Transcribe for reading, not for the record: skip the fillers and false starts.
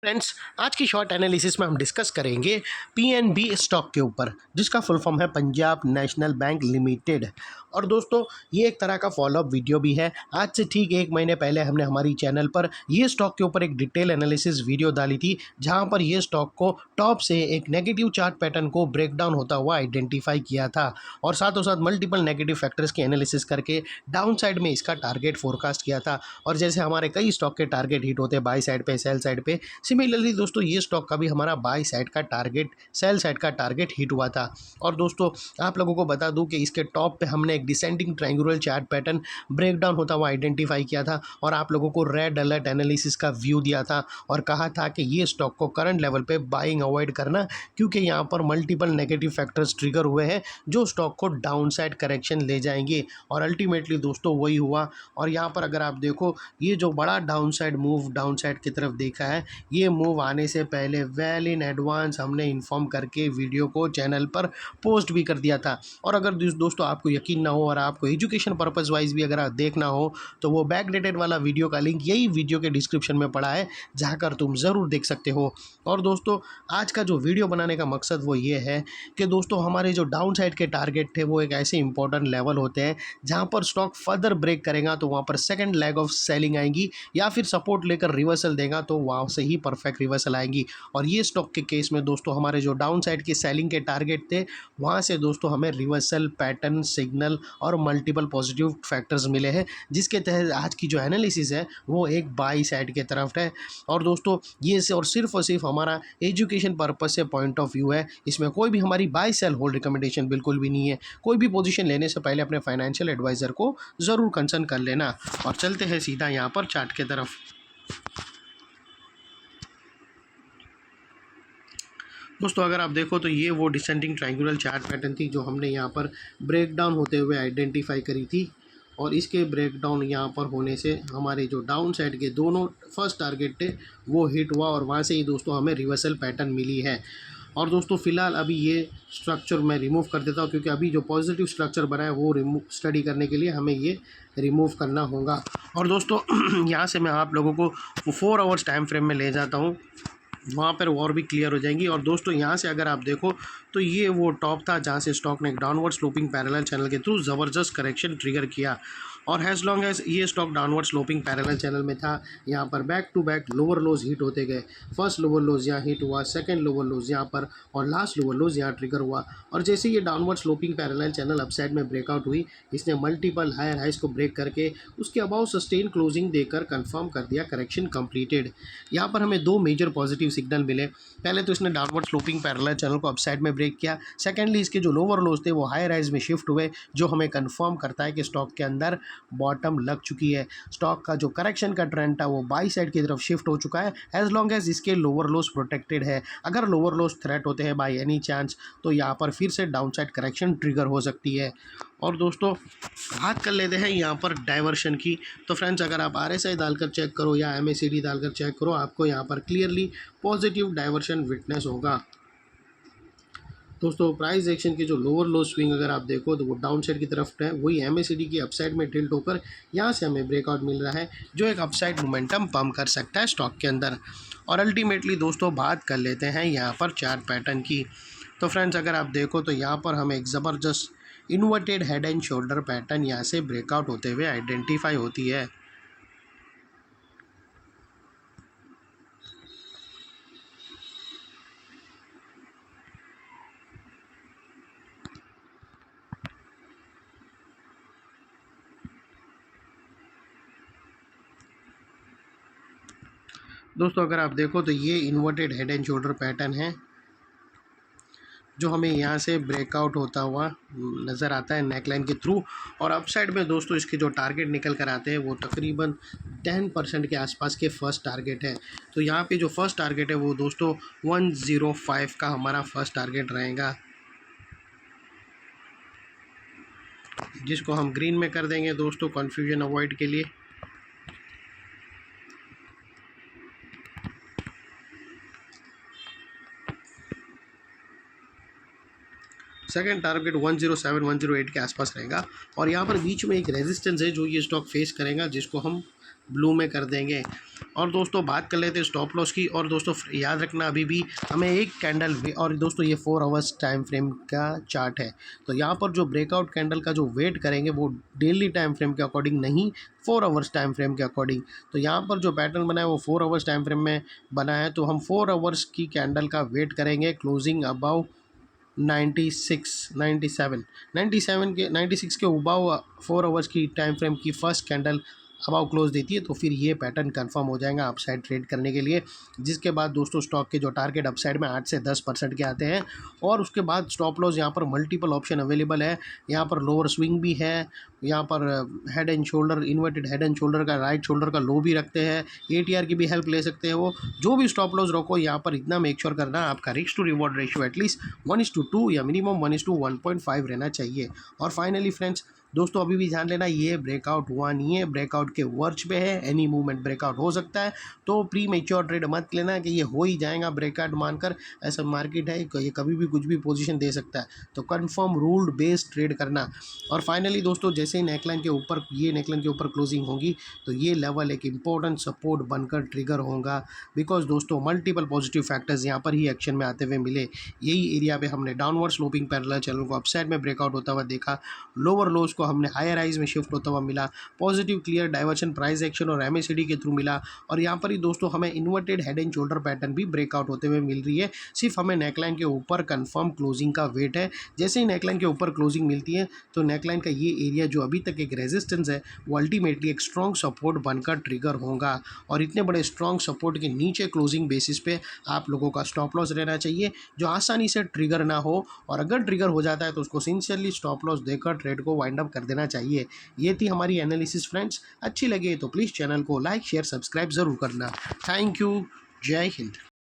Friends, आज की short analysis में हम डिस्कस करेंगे पीएनबी स्टॉक के ऊपर, जिसका फुल फॉर्म है पंजाब नेशनल बैंक लिमिटेड। और दोस्तों, ये एक तरह का फॉलोअप वीडियो भी है। आज से ठीक 1 महीने पहले हमने हमारी चैनल पर ये स्टॉक के ऊपर एक डिटेल एनालिसिस वीडियो डाली थी, जहां पर ये स्टॉक को टॉप से एक नेगेटिव चार्ट पैटर्न को ब्रेक डाउन होता हुआ आइडेंटिफाई किया था और साथों साथ मल्टीपल नेगेटिव फैक्टर्स की एनालिसिस करके डाउन साइड में इसका टारगेट फोरकास्ट किया था। और जैसे हमारे कई स्टॉक के टारगेट हिट होते हैं बाई साइड पे, सेल साइड पे, सिमिलरली दोस्तों ये स्टॉक का भी हमारा बाई साइड का टारगेट, सेल साइड का टारगेट हिट हुआ था। और दोस्तों, आप लोगों को बता दूं कि इसके टॉप पे हमने एक descending triangular chart pattern break down होता हुआ आइडेंटिफाई किया था और आप लोगों को रेड अलर्ट एनालिसिस का व्यू दिया था और कहा था कि ये स्टॉक को करंट लेवल पे बाइंग अवॉइड करना, क्योंकि यहाँ पर मल्टीपल नेगेटिव फैक्टर्स ट्रिगर हुए हैं जो स्टॉक को डाउन साइड करेक्शन ले जाएंगे। और अल्टीमेटली दोस्तों वही हुआ। और यहाँ पर अगर आप देखो, ये जो बड़ा down side move down side की तरफ देखा है, ये मूव आने से पहले वेल इन एडवांस हमने इन्फॉर्म करके वीडियो को चैनल पर पोस्ट भी कर दिया था। और अगर दोस्तों आपको यकीन ना हो और आपको एजुकेशन पर्पस वाइज भी अगर आप देखना हो, तो वो बैकडेटेड वाला वीडियो का लिंक यही वीडियो के डिस्क्रिप्शन में पड़ा है, जाकर तुम ज़रूर देख सकते हो। और दोस्तों, आज का जो वीडियो बनाने का मकसद वो ये है कि दोस्तों हमारे जो डाउन साइड के टारगेट थे वो एक ऐसे इंपॉर्टेंट लेवल होते हैं जहाँ पर स्टॉक फर्दर ब्रेक करेगा तो वहाँ पर सेकेंड लेग ऑफ सेलिंग आएंगी, या फिर सपोर्ट लेकर रिवर्सल देगा तो वहाँ से ही परफेक्ट रिवर्सल आएंगी। और ये स्टॉक के केस में दोस्तों हमारे जो डाउन साइड के सेलिंग के टारगेट थे, वहाँ से दोस्तों हमें रिवर्सल पैटर्न सिग्नल और मल्टीपल पॉजिटिव फैक्टर्स मिले हैं, जिसके तहत आज की जो एनालिसिस है वो एक बाई साइड के तरफ है। और दोस्तों, ये और सिर्फ हमारा एजुकेशन पर्पज से पॉइंट ऑफ व्यू है, इसमें कोई भी हमारी बाई सेल होल्ड रिकमेंडेशन बिल्कुल भी नहीं है। कोई भी पोजीशन लेने से पहले अपने फाइनेंशियल एडवाइज़र को ज़रूर कंसर्न कर लेना। और चलते हैं सीधा यहाँ पर चार्ट के तरफ। दोस्तों, अगर आप देखो तो ये वो डिसेंडिंग ट्रायंगुलर चार्ट पैटर्न थी जो हमने यहाँ पर ब्रेक डाउन होते हुए आइडेंटिफाई करी थी। और इसके ब्रेक डाउन यहाँ पर होने से हमारे जो डाउन साइड के दोनों फर्स्ट टारगेट थे वो हिट हुआ और वहाँ से ही दोस्तों हमें रिवर्सल पैटर्न मिली है। और दोस्तों, फ़िलहाल अभी ये स्ट्रक्चर मैं रिमूव कर देता हूँ, क्योंकि अभी जो पॉजिटिव स्ट्रक्चर बना है वो रिमूव स्टडी करने के लिए हमें ये रिमूव करना होगा। और दोस्तों यहाँ से मैं आप लोगों को 4 आवर्स टाइम फ्रेम में ले जाता हूँ, वहाँ पर और भी क्लियर हो जाएंगी। और दोस्तों, यहाँ से अगर आप देखो तो ये वो टॉप था जहाँ से स्टॉक ने एक डाउनवर्ड स्लोपिंग पैरेलल चैनल के थ्रू ज़बरदस्त करेक्शन ट्रिगर किया। और हैज़ लॉन्ग एज ये stock downward sloping parallel channel में था, यहाँ पर back to back lower lows hit होते गए। फर्स्ट लोअर लोज यहाँ हिट हुआ, सेकंड लोअर लोज यहाँ पर, और लास्ट लोअर लोज यहाँ ट्रिगर हुआ। और जैसे ये downward sloping parallel channel upside में ब्रेकआउट हुई, इसने मल्टीपल हायर हाइज को ब्रेक करके उसके अबाउ सस्टेन क्लोजिंग देकर कंफर्म कर दिया करेक्शन कंप्लीटेड। यहाँ पर हमें 2 मेजर पॉजिटिव सिग्नल मिले। पहले तो इसने डाउनवर्ड स्लोपिंग पैरेलल चैनल को अपसाइड में ब्रेक किया। सेकेंडली, इसके जो लोअर लोज थे वो हायर हाइज में शिफ्ट हुए, जो हमें कंफर्म करता है कि स्टॉक के अंदर बॉटम लग चुकी है। स्टॉक का जो करेक्शन का ट्रेंड था वो बाई साइड की तरफ शिफ्ट हो चुका है, एज लॉन्ग एज इसके लोअर लोज प्रोटेक्टेड है। अगर लोअर लोज थ्रेट होते हैं बाय एनी चांस, तो यहाँ पर फिर से डाउन साइड करेक्शन ट्रिगर हो सकती है। और दोस्तों, बात कर लेते हैं यहाँ पर डाइवर्शन की। तो फ्रेंड्स, अगर आप RSI डालकर चेक करो या MACD डालकर चेक करो, आपको यहाँ पर क्लियरली पॉजिटिव डाइवर्शन विटनेस होगा। दोस्तों, प्राइस एक्शन के जो लोअर लो स्विंग अगर आप देखो तो वो डाउन साइड की तरफ है, वही MACD की अपसाइड में टिल्ट होकर यहाँ से हमें ब्रेकआउट मिल रहा है, जो एक अपसाइड मोमेंटम पम्प कर सकता है स्टॉक के अंदर। और अल्टीमेटली दोस्तों, बात कर लेते हैं यहाँ पर चार्ट पैटर्न की। तो फ्रेंड्स, अगर आप देखो तो यहाँ पर हमें एक ज़बरदस्त inverted head and shoulder pattern यहाँ से ब्रेकआउट होते हुए आइडेंटिफाई होती है। दोस्तों, अगर आप देखो तो ये inverted head and shoulder pattern है जो हमें यहाँ से ब्रेकआउट होता हुआ नज़र आता है नेकलाइन के थ्रू। और अपसाइड में दोस्तों इसके जो टारगेट निकल कर आते हैं वो तकरीबन 10% के आसपास के फर्स्ट टारगेट है। तो यहाँ पे जो फर्स्ट टारगेट है वो दोस्तों 105 का हमारा फर्स्ट टारगेट रहेगा, जिसको हम ग्रीन में कर देंगे दोस्तों कन्फ्यूजन अवॉइड के लिए। सेकेंड टारगेट 107 108 के आसपास रहेगा। और यहाँ पर बीच में एक रेजिस्टेंस है जो ये स्टॉक फेस करेगा, जिसको हम ब्लू में कर देंगे। और दोस्तों बात कर लेते हैं स्टॉप लॉस की। और दोस्तों याद रखना अभी भी हमें एक कैंडल और दोस्तों ये 4 आवर्स टाइम फ्रेम का चार्ट है, तो यहाँ पर जो ब्रेकआउट कैंडल का जो वेट करेंगे वो डेली टाइम फ्रेम के अकॉर्डिंग नहीं, 4 आवर्स टाइम फ्रेम के अकॉर्डिंग। तो यहाँ पर जो पैटर्न बना है वो 4 आवर्स टाइम फ्रेम में बना है, तो हम 4 आवर्स की कैंडल का वेट करेंगे क्लोजिंग अबाउ 96 97 97 के 96 के अबाउ 4 आवर्स की टाइम फ्रेम की फर्स्ट कैंडल अबाउ क्लोज देती है, तो फिर ये पैटर्न कंफर्म हो जाएगा अपसाइड ट्रेड करने के लिए। जिसके बाद दोस्तों स्टॉक के जो टारगेट अपसाइड में 8 से 10% के आते हैं। और उसके बाद स्टॉप लॉस यहाँ पर मल्टीपल ऑप्शन अवेलेबल है। यहाँ पर लोअर स्विंग भी है, यहाँ पर head and shoulder, inverted head and shoulder का राइट शोल्डर का लो भी रखते हैं, ATR की भी हेल्प ले सकते हैं। वो जो भी स्टॉप लॉस रखो यहाँ पर इतना मेक श्योर करना आपका risk to reward ratio at least 1:2 या मिनिमम 1:1.5 रहना चाहिए। और फाइनली फ्रेंड्स दोस्तों अभी भी ध्यान लेना, ये ब्रेकआउट हुआ नहीं है, ब्रेकआउट के वर्च पे है, एनी मूवमेंट ब्रेकआउट हो सकता है। तो प्री मेच्योर ट्रेड मत लेना कि ये हो ही जाएगा ब्रेकआउट मानकर, ऐसा मार्केट है ये कभी भी कुछ भी पोजीशन दे सकता है। तो कंफर्म रूल्ड बेस्ड ट्रेड करना। और फाइनली दोस्तों जैसे ही नेकलाइन के ऊपर, ये नेकलाइन के ऊपर क्लोजिंग होगी तो ये लेवल एक इंपॉर्टेंट सपोर्ट बनकर ट्रिगर होगा, बिकॉज दोस्तों मल्टीपल पॉजिटिव फैक्टर्स यहाँ पर ही एक्शन में आते हुए मिले। यही एरिया पे हमने डाउनवर्ड स्लोपिंग पैरेलल चैनल को अपसाइड में ब्रेकआउट होता हुआ देखा, लोअर लोज को हमने हायर हाइज में शिफ्ट होता हुआ मिला, positive clear diversion price action और MACD के थ्रू मिला। और यहाँ पर ही दोस्तों हमें inverted head and shoulder pattern भी ब्रेकआउट होते हुए मिल रही है। सिर्फ हमें नेकलाइन के ऊपर कंफर्म क्लोजिंग का वेट है। जैसे ही नेकलाइन के ऊपर क्लोजिंग मिलती है तो नेकलाइन का ये एरिया जो अभी तक एक रेजिस्टेंस है वो अल्टीमेटली एक स्ट्रॉन्ग सपोर्ट बनकर ट्रिगर होगा। और इतने बड़े स्ट्रॉन्ग सपोर्ट के नीचे क्लोजिंग बेसिस पे आप लोगों का स्टॉप लॉस रहना चाहिए जो आसानी से ट्रिगर ना हो। और अगर ट्रिगर हो जाता है तो उसको सिंसियरली स्टॉप लॉस देकर ट्रेड को वाइंड अप कर देना चाहिए। ये थी हमारी एनालिसिस फ्रेंड्स। अच्छी लगे तो प्लीज़ चैनल को लाइक शेयर सब्सक्राइब ज़रूर करना। Thank you. जय हिंद।